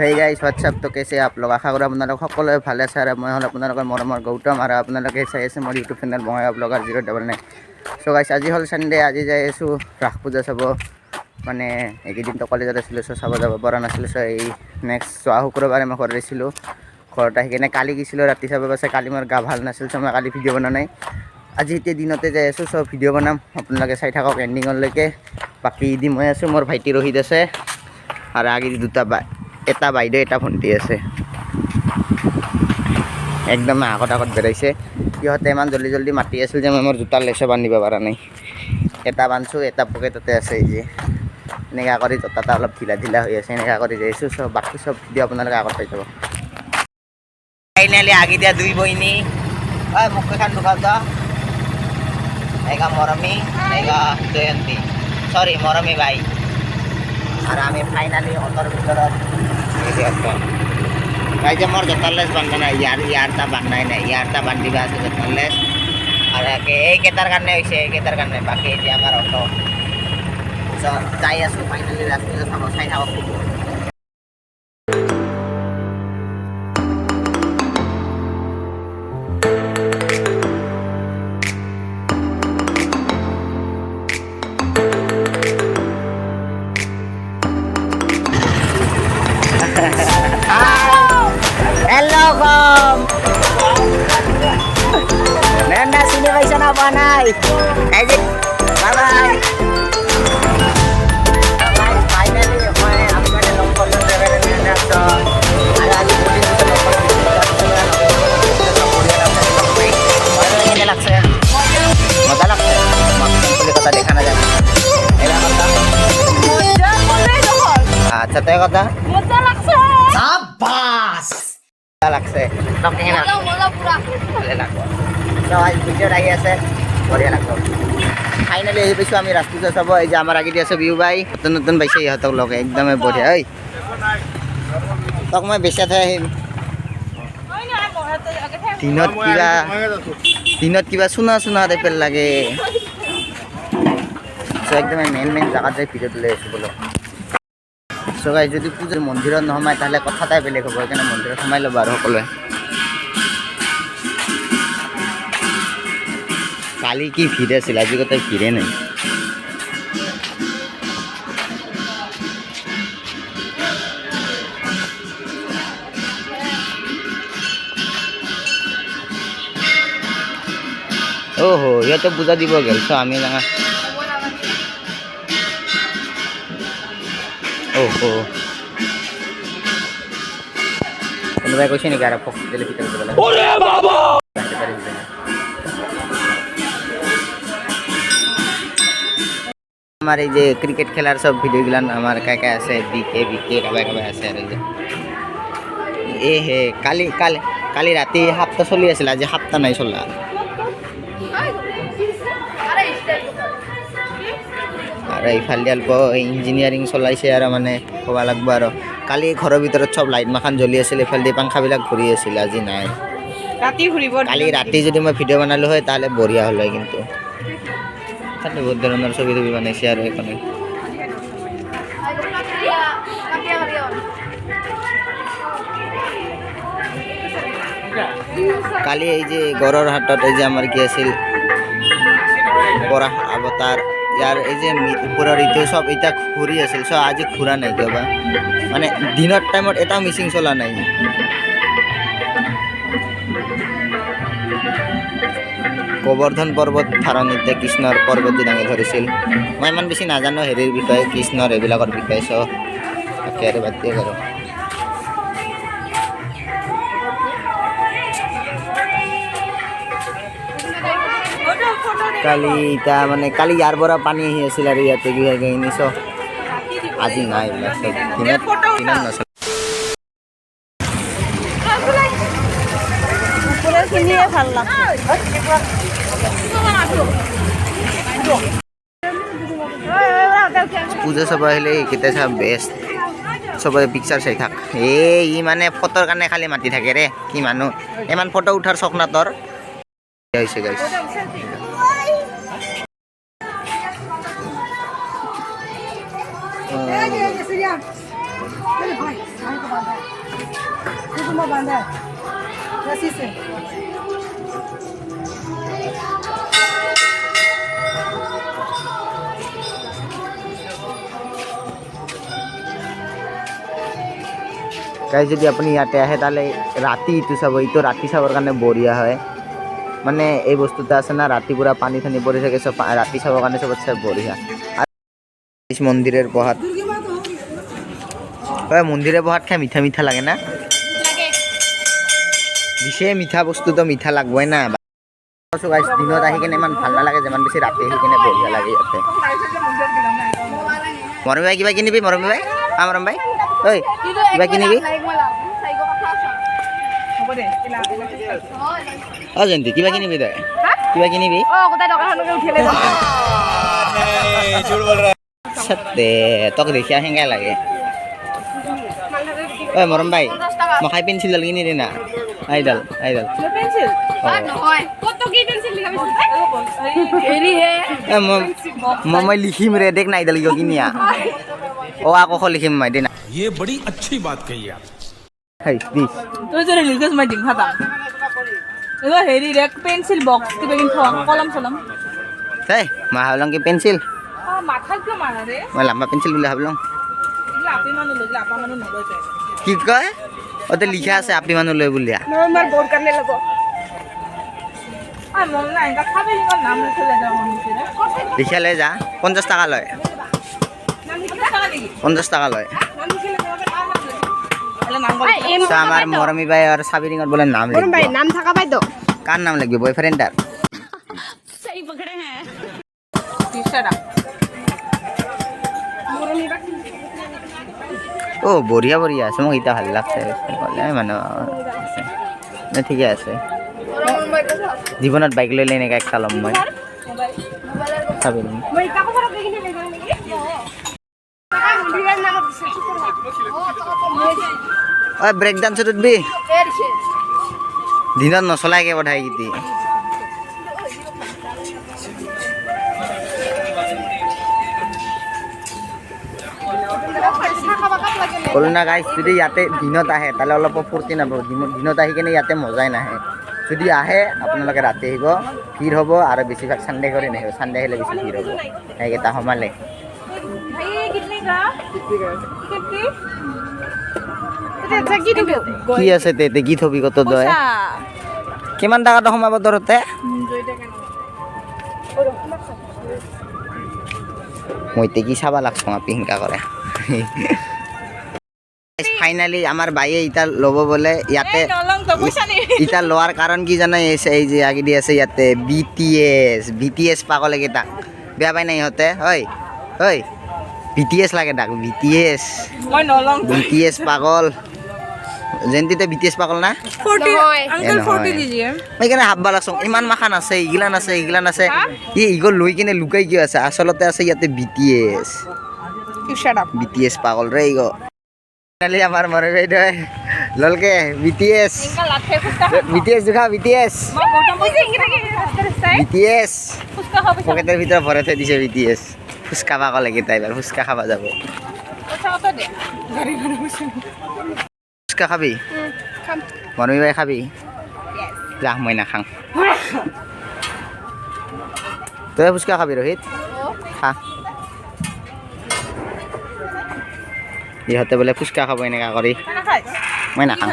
Hey guys WhatsApp तो कैसे आप लोग आशा करो আপোনালোক সকলোৱে ভালে আছে আৰু মই হল আপোনালোকৰ মৰমৰ গৌতম আৰু আপোনালোকে চাই আছে মোৰ YouTube channel Bongai vlogger 099 so guys আজি হল সানডে আজি যাই আছো ৰাস পূজা চাব মানে এইকেইদিন তো কলেজত আছিলো সো চাব যাব পৰা নাছিলো সো এই নেক্সট যোৱা শুক্ৰবাৰে মই ঘৰত আহিছিলো ঘৰত আহি কিনে কালি গৈছিলো ৰাতি চাব পাছে কালি মোৰ গা ভাল নাছিল সো মই কালি ভিডিঅ' বনা নাই আজি এতিয়া দিনতে যাই আছো সো ভিডিঅ' বনাম আপোনালোকে চাই থাকক এণ্ডিঙলৈকে বাকি দি মই আছো মোৰ ভাইটি ৰোহিত আছে আৰু আগে দুটা এটা বাইদেউ এটা ভণ্টি আছে একদম আগত বেৰাইছে সিহঁতে ইমান জলদি জলদি মাতি আছিল যে মই মোৰ জোতাৰ লেচো বান্ধিব পৰা নাই এটা বান্ধছো এটা পকেটতে আছে এই যে এনেকুৱা কৰি জোতাটা অলপ ঢিলা হৈ আছে এনেকুৱা কৰি যাইছোঁ চব বাকী চব ভিডিঅ' আপোনালোকে আগত পাই যাব ফাইনেলি আগে দিয়া দুই বহিনী হয় মুখ এখন ঢুকাও তো এগা মৰমী এগা জয়ন্তী সরি মরমী ভাই আর আমি ফাইনালি অটোর ভিতরত ভাই যে মোর জোতারলেস বান্ধা নাই ইয়ারটা বান্ধাই নাই ইয়ারটা বান্ধিবা আছে জোতারলেস আর এই কেতার কারণে হয়েছে এই কেতার কারণে বাকি এই যে আমার অটো যাই আছো ফাইনালি রাস্তায় চাব চাই থাকক Hello Kom. Nanda sini bisa apa nai? Ayo, bye bye. Finally, aku ada nomor dari Nanda so. Ada di sini bisa nomor ini laksa. Mata laksa. Maksudnya kata dekan aja. Enak kata. Acha teh kata. Mata laksa. Sabas. লাগছে ভিডিঅ'ত আহি আছে বঢ়িয়া লাগব finally আহি পাইছোঁ আমি ৰাস পূজা চাব এই যে আমাৰ আগেদি আছে বিহু বাই নতুন নতুন পাইছে ইহঁতক লগে একদমেই বঢ়িয়া ঐ তক মই বেচাই থৈ আহিম দিনত কিবা চুনা টাইপৰ লাগে একদমেই মেইন জেগাত যাই ভিডিঅ'টো লৈ আছোঁ বোলো সো গাইস যদি পূজাৰ মন্দিৰত নহমাই তাহলে কথাটাই বেলেগ হ'ব সেইকাৰণে মন্দিৰত সোমাই ল'ব আৰু সকলোৱে কালি কি ভিৰ আছিল আজি কত ভিৰে নাই ওহো ইয়াতে পূজা দিব গেল সো আমি না ओहो কোনোবাই কৈছে নেকি আৰু ফক দিলে ভিতৰত গ'লে ওরে বাবা আমার এই যে ক্রিকেট খেলার সব ভিডিও গুলান আমার কাকা আছে বিকে কাবা আছে আর এই হে কালি রাতে হাপ্তা চলি আছিল আজি হাপ্তা নাই চলা আর এইফালে অল্প ইঞ্জিনিয়ারিং চলাইছে আৰু মানে ক'ব লাগব আৰু কালি ঘৰৰ ভিতৰত চব লাইট মাখান জ্বলি আছিল এইফালে পাংখাবিলাক ঘূৰি আছিল আজি নাই ৰাতি ঘূৰিব কালি ৰাতি যদি মই ভিডিঅ' বনালো হয় তাহলে বঢ়িয়া হ'ল হয় কিন্তু তাতে বহুত ধৰণৰ ছবি বনাইছে আৰু এইখনে কালি এই যে গড়ৰ হাটত এই যে আমাৰ কি আছিল পৰাশ অৱতাৰ ইয়াৰ এই যে উপৰৰ ইটো সব এটা ঘূৰি আছিল সো আজি ঘূৰা নাই কিয়বা মানে দিনৰ টাইমত এটা মিচিং চলা নাই গোবৰ্ধন পৰ্বত ধাৰণিতে কৃষ্ণৰ পৰ্বতী দাঙি ধৰিছিল মই ইমান বেছি নাজানো হেৰিৰ বিষয়ে কৃষ্ণৰ এইবিলাকৰ বিষয়ে সো আৰু বাদ দিয়ে বাৰু কালি এটা মানে কালি ইয়াৰ পৰা পানী আহি আছিল আৰু ইয়াতে গৈ চ আজি নাই দিনত নচলে পূজা চাব আহিলে এইকেইটা চাব বেষ্ট চবৰে পিকচাৰ চাই থাক ই মানে ফটোৰ কাৰণে খালি মাতি থাকে ৰে কি মানুহ ইমান ফটো উঠাৰ চখ না তোৰ হৈছে গাইছ कुकुमा बांधा है रस्सी से গাইজ যদি আপুনি ইয়াতে আহে তাহলে ৰাতি ইটো চাব, ইটো ৰাতি চাবৰ কাৰণে বঢ়িয়া হয়। মানে এই বস্তুটা আছে না, ৰাতি পুৰা পানী ঠানি পৰি থাকে, চব ৰাতি চাবৰ কাৰণে চবতছে বঢ়িয়া। আৰু মন্দিৰৰ প্ৰসাদ, মন্দিৰৰ প্ৰসাদ খাই মিঠা মিঠা লাগে না? বিশেষ মিঠা বস্তুটো মিঠা লাগবই না। গাইজ দিনত আহি কিনে ইমান ভাল নালাগে, যিমান বেছি ৰাতি আহি কিনে বঢ়িয়া লাগে ইয়াতে। মৰমী বাই কিবা কিনিবি? মৰমী বাই, মৰম বাই, ঐ কিবা কিনিবি? জয়ন্তী কিবা কিনিবি? তই কিবা কিনিবি? তোক দেখি সেঙ্গাই লাগে। ঐ মৰম বাই, মই খাই পেঞ্চিলডাল কিনি দে না। আইডাল আইডাল মই লিখিম ৰে, দেখ না আইডাল কিয় কিনিয়া। আকৌ লিখিম মই দে না। ये बड़ी अच्छी बात कही आप। Hey, this. तो जरा लिखस मैं दिखा था ये हेरी रेक पेंसिल बॉक्स की बेगिन कलम सलम Hey, mahalong ki pencil. हां माथा क्यों मारा रे Wala ma pencil bula hablong. इला आपे मानो लगला आपा मानो न लय কি কয়? ওতে লিখা আছে আপনি মানুহ লৈ বুলিয়া। नवंबर बोर्ड करने लगो आ मन ना इनका खाबे इनका नाम लिखे ले जाओ मम्मी से লিখা লৈ যা। 50 টাকা লয়। नाम लिखे लगा देगी 50 টাকা লয়। नाम लिखे लगा के नाम लिखे अरे नाम बोल তো আমার মরমি ভাই আর সাবিরিংর বলে নাম লিখবো। ভাই নাম থাকা পাই তো কার নাম লিখবি? বয়ফ্রেন্ডার? সহি পকড়ে হ্যাঁ टी-शर्ट ও বঢ়িয়া বঢ়িয়া আছে, মোক এটা ভাল লাগছে কলে মানে ঠিকে আছে। জীৱনত বাইক লৈ এনেকৈ একটা ল'ম মই সাবিৰিং। মই কাকো পৰা দেখিলে লৈ গ'ল নেকি টাকা মন্দিৰৰ নামত দিছে ঐ ব্ৰেক ডান্সত উঠবি? দিনত নচলাইকে পঠাই গীতি। ক'লো না গাইজ, যদি ইয়াতে দিনত আহে তাহলে অলপ ফূৰ্তি নাপাব। দিনত আহি কিনে ইয়াতে মজাই নাহে। যদি আহে আপোনালোকে ৰাতি আহিব, ভিৰ হ'ব আৰু বেছিভাগ চানডে কৰি নাহিব। চানডে আহিলে বেছি ভিৰ হ'ব। সেইকেইটা সোমালে भाई ये कितने का कितने জাগি দিব কি আছে তে কি থবি কত দয়? কিমান টাকাটো সোমাব ধৰতে? মই তে কি চাবা লাগছো আপি হিংকা কৰে। ফাইনালি আমাৰ ভাইয়ে ইটা ল'ব বলে ইয়াতে। ইটা লোৱাৰ কাৰণ কি জানা? এই যে আগে দি আছে ইয়াতে বিটিএস পাগল একেইটা বেয়া পাই নাই ইহঁতে। ঐ ঐ বিটিএস লাগে ডাক, বিটিএস পাগল। জয়ন্তীতে বিটিএস পাগল না? 40 अंकल 40 दीजिए মই কেনে হাব্বা লাগছো। ইমান মাখান আছে, ইগিলান আছে, ইগিলান আছে। ইগল লৈ কিনে লুকাই কিয় আছে? আচলতে আছে ইয়াতে BTS. You shut up BTS পাগল রে ইগো। ফাইনালি আমার মনে বাইদে ললকে বিটিএস इनका लाथे फुसका বিটিএস দেখা বিটিএস मैं बॉटम पे इंगिरा के रास्ता है বিটিএস फुसका खाबे পকেটের ভিতরে ভরে থৈ দিছে বিটিএস। ফুচকা পাগল লাগে তাই, এবার ফুচকা খাবা যাব। अच्छा होता दे गाड़ी गाड़ी बसे ফুচকা খাবি? খাম মৰমী বাই খাবি? যা মই নাখাং। তই ফুচকা খাবি ৰোহিত? খা। ইহঁতে বোলে ফুচকা খাব এনেকা কৰি। खाना खाए মই নাখাং।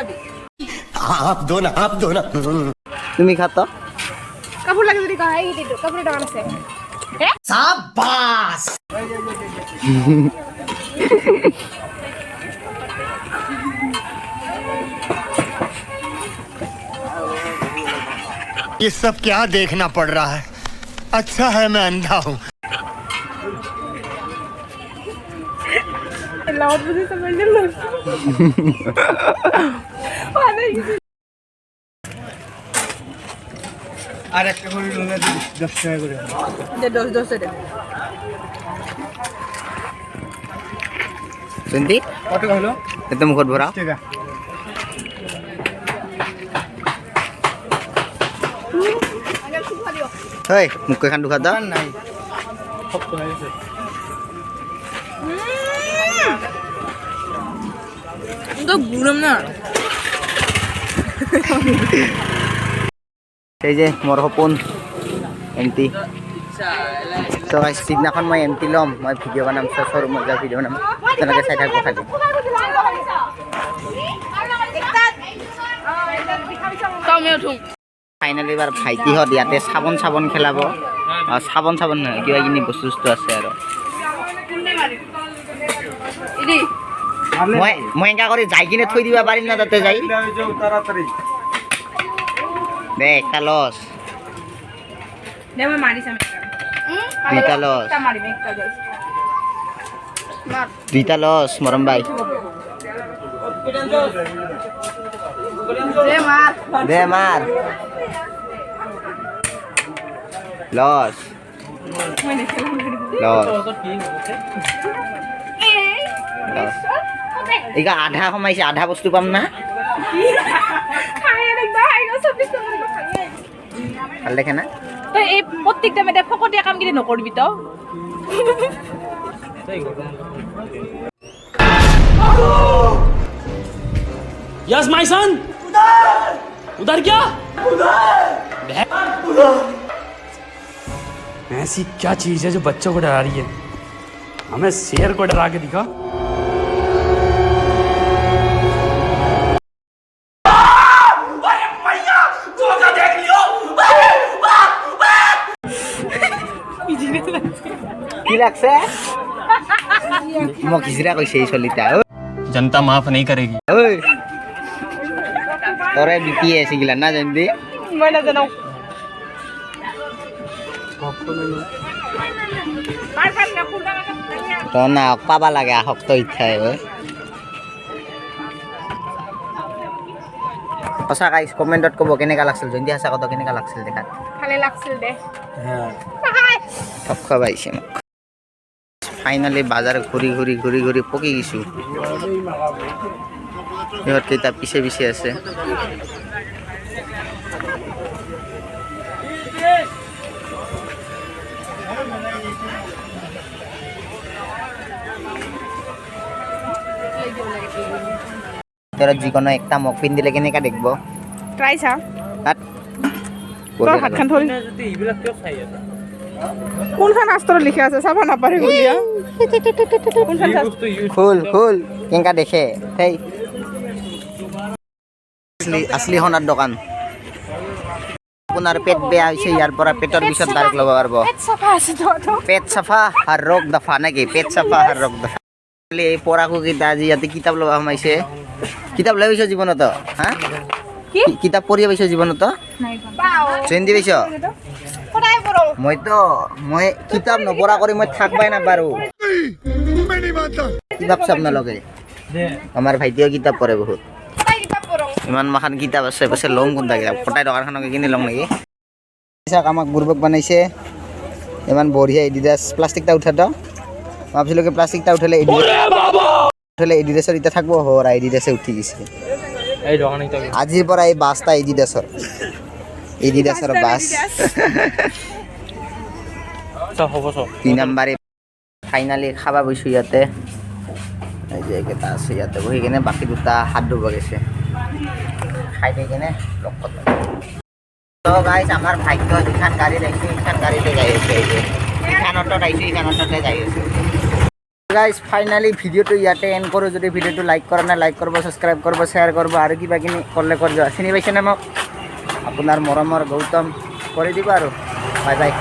आप दो ना তুমি খা তো। কাপোৰ লাগে যদি কয় এই দিটো কাপোৰ দোকান আছে ये सब क्या देखना पड़ रहा है? अच्छा है मैं अंधा हूँ। लाउड मुझे समझ नहीं लग আর একটা করে লুঙ্গা 10 টাকা করে। दे 10 दे জয়ন্তী কত হলো? এত মুখত ভরাও। টাকা হয় মুখ কেইখন দুখা দাও। নাই সব তো হয়েছে Enggak buram na. সেই যে মোৰ সপোন এমটি তো গাইছ সিদিনাখন মই এমটি ল'ম মই ভিডিঅ' বনাম শ্ব'ৰুমত যাই ভিডিঅ' বনাম তেনেকৈ চাই থাকিব খালি Kami utung. ফাইনেলি এবাৰ ভাইটিহঁত ইয়াতে চাবোন খেলাব চাবোন নহয় কিবা কিনি বস্তু আছে আৰু Ini. মই এনেকা কৰি যাই কিনে থৈ দিব পাৰিম না তাতে যাই দে একটা লছ Dia mau mari sama. দুইটা লছ Kita mari mereka guys. দুইটা লছ মৰম ভাই Dia mar. দে মাৰ লছ লছ এইগা আধা সোমাইছে আধা বস্তু পাম না ভাল দেখে না তই এই প্ৰত্যেকটা মেটে ফকতীয়া কাম কিনি নকৰিবি তই यस माय सन उधर क्या ऐसी क्या चीज है जो बच्चों को डरा रही है हमें शेर को डरा के दिखा কি লাগছে মোক হিজৰা কৈছে এই চলিতা जनता माफ नहीं करेगी ঐ তৰে বিপিয়ে আছিলা না জানি মই নাজানো তো না পাবা লাগে আহক তো ইচ্ছাই সঁচা গাইছ কমেণ্টত ক'ব কেনেকুৱা লাগিছিল জয়ন্তী সঁচা কথা কেনেকুৱা লাগিছিল দেখাত ভালে লাগছিল দে ঠক খুৱাইছে মোক ফাইনেলি বাজাৰ ঘূৰি পকি গৈছোঁ সিহঁতকেইটা পিছে আছে তোৰা যিকোনো একটা মোক পিন্ধিলে কেনেকা দেখব ট্ৰাই চা তাত তোৰ হাতখন ধৰি কোনখন শাস্ত্ৰত লিখা আছে চাব নাপাৰে বুলিয়া কোনখন শাস্ত্ৰ খুল কেনেকা দেখে সেই আসলি সোণাৰ দোকান আপোনাৰ পেট বেয়া হৈছে ইয়াৰ পৰা পেটৰ পিছত ডাইৰেক্ট ল'ব পাৰিব পেট চাফা আছে তো পেট চাফা আৰু ৰোগ দফা নেকি পেট চাফা আৰু ৰোগ দফা এই পঢ়াকো কেইটা আজি ইয়াতে কিতাপ ল'ব সোমাইছে কিতাপ লৈ পাইছ জীৱনত হা কি কিতাপ পঢ়ি পাইছ জীৱনত নাই পাও জয়ন্তী পাইছ পঢ়াই পঢ়ো মই কিতাপ নপঢ়া কৰি মই থাকবাই নাপাৰো কি ভাবছে আপোনালোকে আমাৰ ভাইটিও কিতাপ পঢ়ে বহুত ইমান মাখান কিতাপ আছে পাছে লং কোনটা কিতাপ ফটাই দোকানখনকে কিনি লওঁ নেকি চাওক আমাক বুৰ্বক বনাইছে ইমান বঢ়িয়া এডিডাছ প্লাষ্টিকটা উঠাতো ভাবছিলো কি প্লাষ্টিকটা উঠালে এডিডাছৰ এতিয়া থাকব হৰা এডিডাছে উঠি গৈছে আজিৰ পৰা এই বাছটা এডিডাছৰ বাছ 2 নম্বৰে ফাইনালি খাবা বৈছো ইয়াতে এই যে এটা আছে ইয়াতে বহি কিনে বাকী দুটা হাত ধুব গৈছে খাই দি কিনে লগ কথা তো গাইছ আমাৰ ভাগ্য যিখন গাড়ীত আহিছে সেইখন গাড়ীতে যাই আছে এইখন অটত আহিছে সেইখন অটতে যাই আছে গাইছ ফাইনালি ভিডিঅ'টো ইয়াতে এণ্ড কৰোঁ যদি ভিডিঅ'টো লাইক কৰা নাই লাইক কৰিব ছাবস্ক্ৰাইব কৰিব শ্বেয়াৰ কৰিব আৰু কিবা কিনি কৰিলে কৰি যোৱা চিনি পাইছেনে মোক আপোনাৰ মৰমৰ গৌতম কৰি দিব আৰু বাই বাই